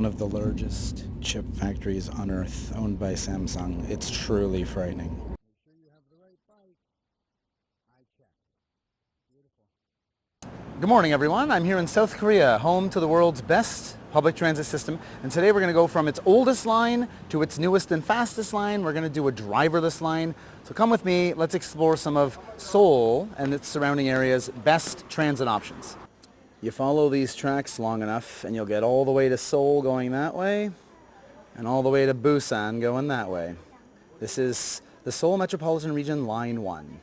one of the largest chip factories on Earth, owned by Samsung. It's truly frightening. Good morning, everyone. I'm here in South Korea, home to the world's best public transit system. And today we're going to go from its oldest line to its newest and fastest line. We're going to do a driverless line. So come with me. Let's explore some of Seoul and its surrounding areas' best transit options. You follow these tracks long enough and you'll get all the way to Seoul going that way and all the way to Busan going that way. This is the Seoul Metropolitan Region Line 1.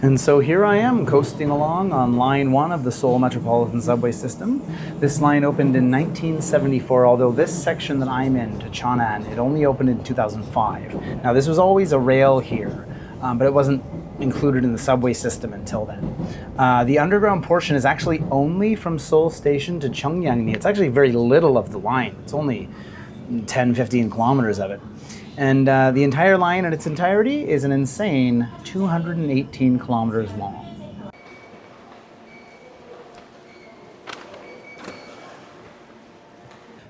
And so here I am coasting along on line 1 of the Seoul Metropolitan Subway System. This line opened in 1974, although this section that I'm in, to Cheonan, it only opened in 2005. Now this was always a rail here, but it wasn't included in the subway system until then. The underground portion is actually only from Seoul Station to Cheongnam. It's actually very little of the line. It's only 10-15 kilometers of it. And the entire line in its entirety is an insane 218 kilometers long.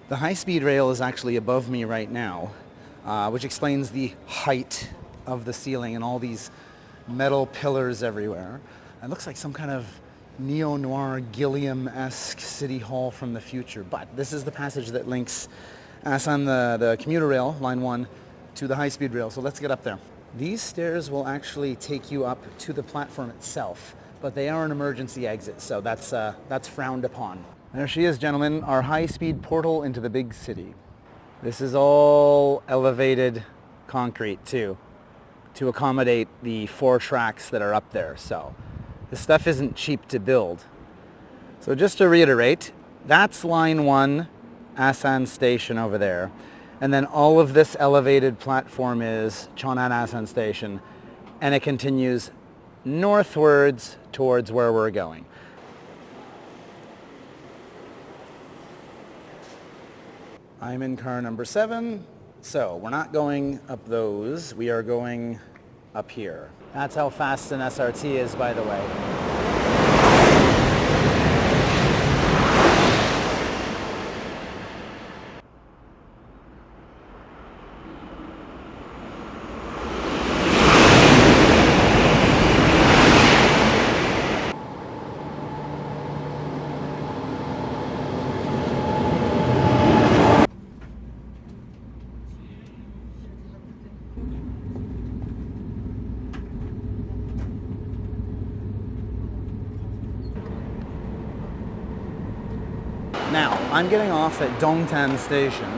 The high-speed rail is actually above me right now, which explains the height of the ceiling and all these metal pillars everywhere. It looks like some kind of neo-noir Gilliam-esque city hall from the future, but this is the passage that links Asan, the commuter rail, line 1, to the high-speed rail. So let's get up there. These stairs will actually take you up to the platform itself, but they are an emergency exit, so that's frowned upon. There she is, gentlemen, our high-speed portal into the big city. This is all elevated concrete too, to accommodate the 4 tracks that are up there. So this stuff isn't cheap to build. So just to reiterate, that's line 1, Asan Station over there. And then all of this elevated platform is Cheonan Asan Station, and it continues northwards towards where we're going. I'm in car number 7, so we're not going up those, we are going up here. That's how fast an SRT is, by the way. Now, I'm getting off at Dongtan Station.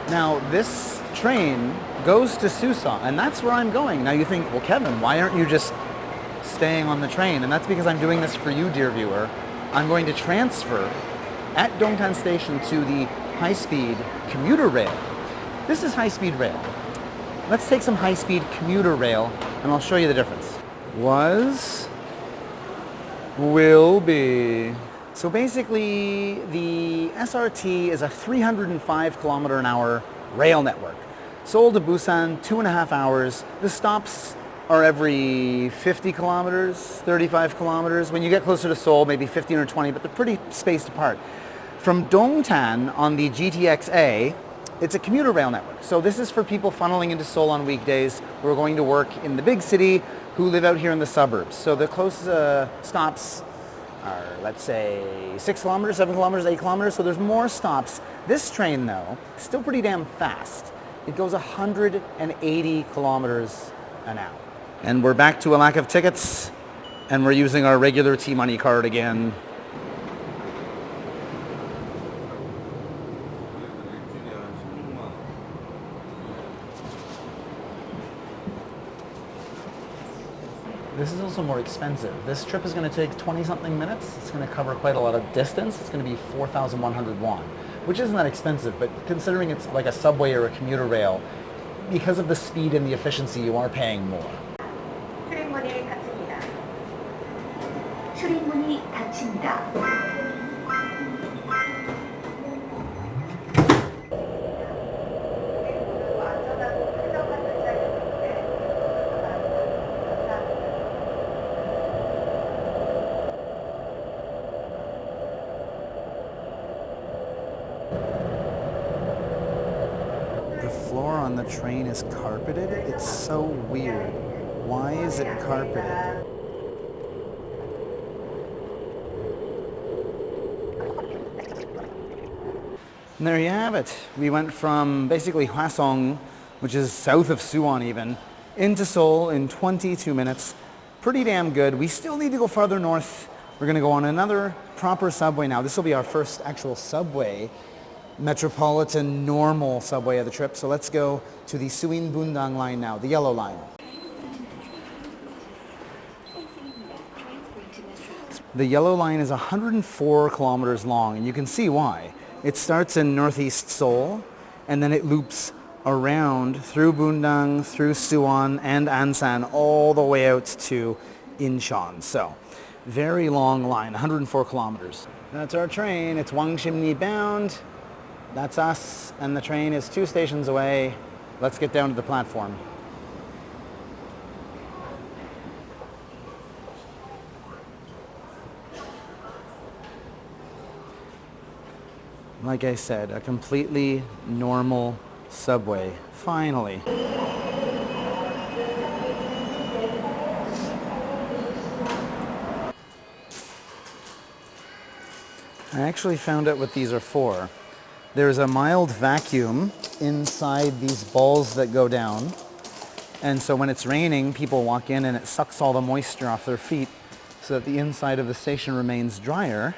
Now, this train goes to Susa, and that's where I'm going. Now you think, well, Kevin, why aren't you just staying on the train? And that's because I'm doing this for you, dear viewer. I'm going to transfer at Dongtan Station to the high-speed commuter rail. This is high-speed rail. Let's take some high-speed commuter rail, and I'll show you the difference. Will be. So basically, the SRT is a 305 kilometer an hour rail network. Seoul to Busan, 2.5 hours. The stops are every 50 kilometers, 35 kilometers. When you get closer to Seoul, maybe 15 or 20, but they're pretty spaced apart. From Dongtan on the GTX-A, it's a commuter rail network. So this is for people funneling into Seoul on weekdays who are going to work in the big city, who live out here in the suburbs. So the closest stops are, let's say, 6 kilometers, 7 kilometers, 8 kilometers, so there's more stops. This train, though, is still pretty damn fast. It goes 180 kilometers an hour. And we're back to a lack of tickets, and we're using our regular T-Money card again. This is also more expensive. This trip is going to take 20-something minutes. It's going to cover quite a lot of distance. It's going to be 4,100 won, which isn't that expensive, but considering it's like a subway or a commuter rail, because of the speed and the efficiency, you are paying more. 출입문이 닫힙니다. 출입문이 닫힙니다. The floor on the train is carpeted. It's so weird. Why is it carpeted? And there you have it. We went from basically Hwasong, which is south of Suwon even, into Seoul in 22 minutes. Pretty damn good. We still need to go farther north. We're going to go on another proper subway now. This will be our first actual subway, metropolitan normal subway of the trip. So let's go to the Suin Bundang line now, the yellow line. The yellow line is 104 kilometers long, and you can see why. It starts in northeast Seoul, and then it loops around through Bundang, through Suwon and Ansan, all the way out to Incheon. So, very long line, 104 kilometers. That's our train. It's Wangsimni bound. That's us, and the train is 2 stations away. Let's get down to the platform. Like I said, a completely normal subway, finally. I actually found out what these are for. There's a mild vacuum inside these balls that go down. And so when it's raining, people walk in and it sucks all the moisture off their feet so that the inside of the station remains drier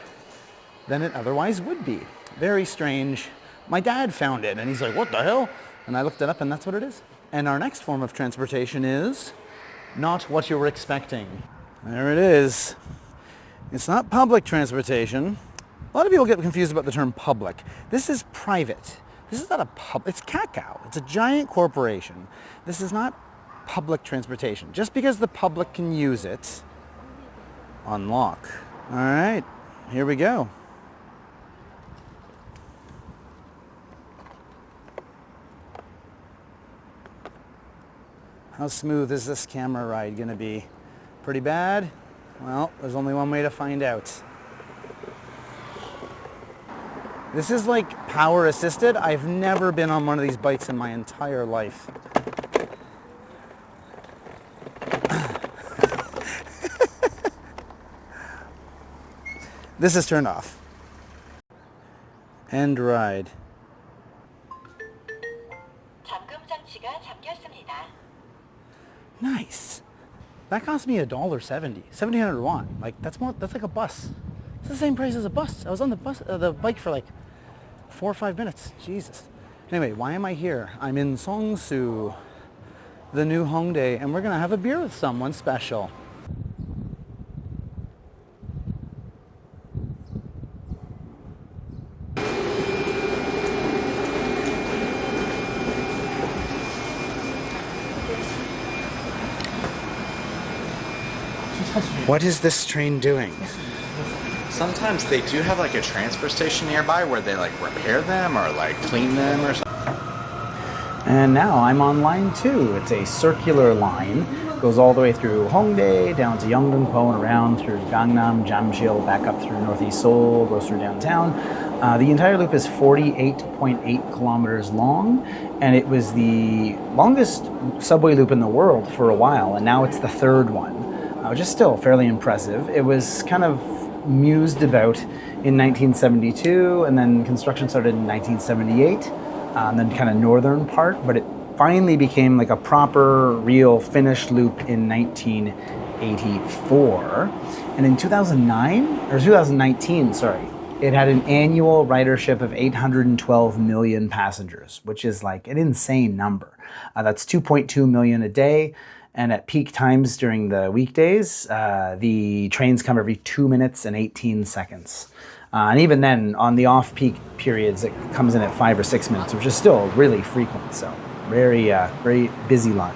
than it otherwise would be. Very strange. My dad found it and he's like, what the hell? And I looked it up and that's what it is. And our next form of transportation is not what you were expecting. There it is. It's not public transportation. A lot of people get confused about the term public. This is private. This is not a it's Kakao. It's a giant corporation. This is not public transportation. Just because the public can use it, unlock. All right, here we go. How smooth is this camera ride gonna be? Pretty bad? Well, there's only one way to find out. This is like power assisted. I've never been on one of these bikes in my entire life. This is turned off. End ride. Nice. That cost me $1.70, 1,700 won. Like that's like a bus. It's the same price as a bus. I was on the bike for like 4 or 5 minutes. Jesus. Anyway, why am I here? I'm in Seongsu, the new Hongdae, and we're gonna have a beer with someone special. What is this train doing? Sometimes they do have like a transfer station nearby where they like repair them or like clean them or something. And now I'm on line 2. It's a circular line. Goes all the way through Hongdae, down to Yeongdeungpo and around through Gangnam, Jamsil, back up through northeast Seoul, goes through downtown. The entire loop is 48.8 kilometers long, and it was the longest subway loop in the world for a while, and now it's the 3rd one. Which is still fairly impressive. It was kind of mused about in 1972, and then construction started in 1978, and then kind of northern part, but it finally became like a proper, real finished loop in 1984. And in 2019, it had an annual ridership of 812 million passengers, which is like an insane number. That's 2.2 million a day. And at peak times during the weekdays, the trains come every 2 minutes and 18 seconds. And even then, on the off-peak periods, it comes in at 5 or 6 minutes, which is still really frequent. So very, very busy line.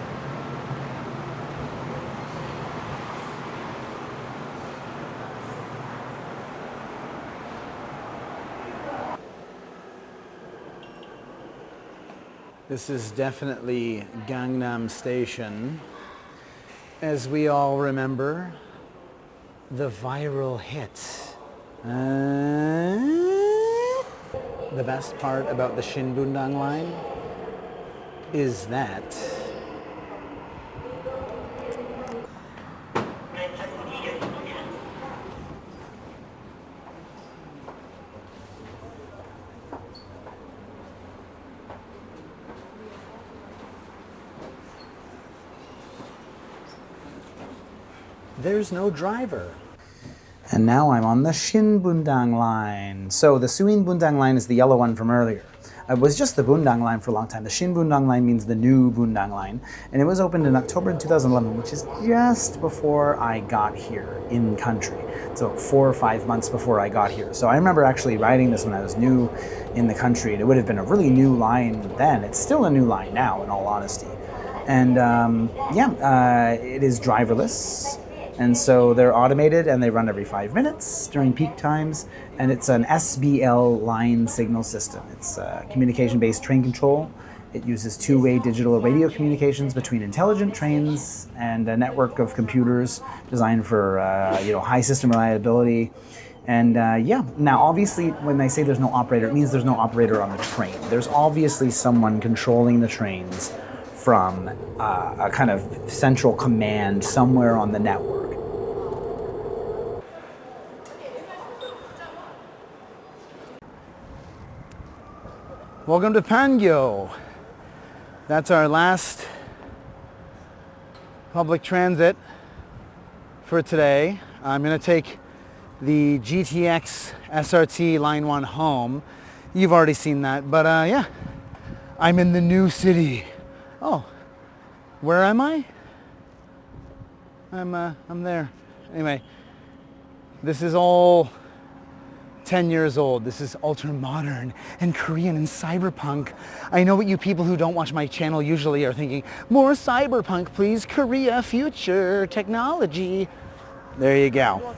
This is definitely Gangnam Station. As we all remember, the viral hit. The best part about the Shin Bundang line is that there's no driver. And now I'm on the Shin Bundang line. So the Suin Bundang line is the yellow one from earlier. It was just the Bundang line for a long time. The Shin Bundang line means the new Bundang line. And it was opened in October 2011, which is just before I got here in country. So 4 or 5 months before I got here. So I remember actually riding this when I was new in the country. And it would have been a really new line then. It's still a new line now, in all honesty. And it is driverless. And so they're automated and they run every 5 minutes during peak times. And it's an SBL line signal system. It's communication-based train control. It uses two-way digital radio communications between intelligent trains and a network of computers designed for high system reliability. And now obviously when they say there's no operator, it means there's no operator on the train. There's obviously someone controlling the trains from a kind of central command somewhere on the network. Welcome to Pyeongtaek. That's our last public transit for today. I'm going to take the GTX SRT Line 1 home. You've already seen that, but I'm in the new city. Oh, where am I? I'm there. Anyway, this is all 10 years old. This is ultra modern and Korean and cyberpunk. I know what you people who don't watch my channel usually are thinking, more cyberpunk please, Korea, future, technology. There you go.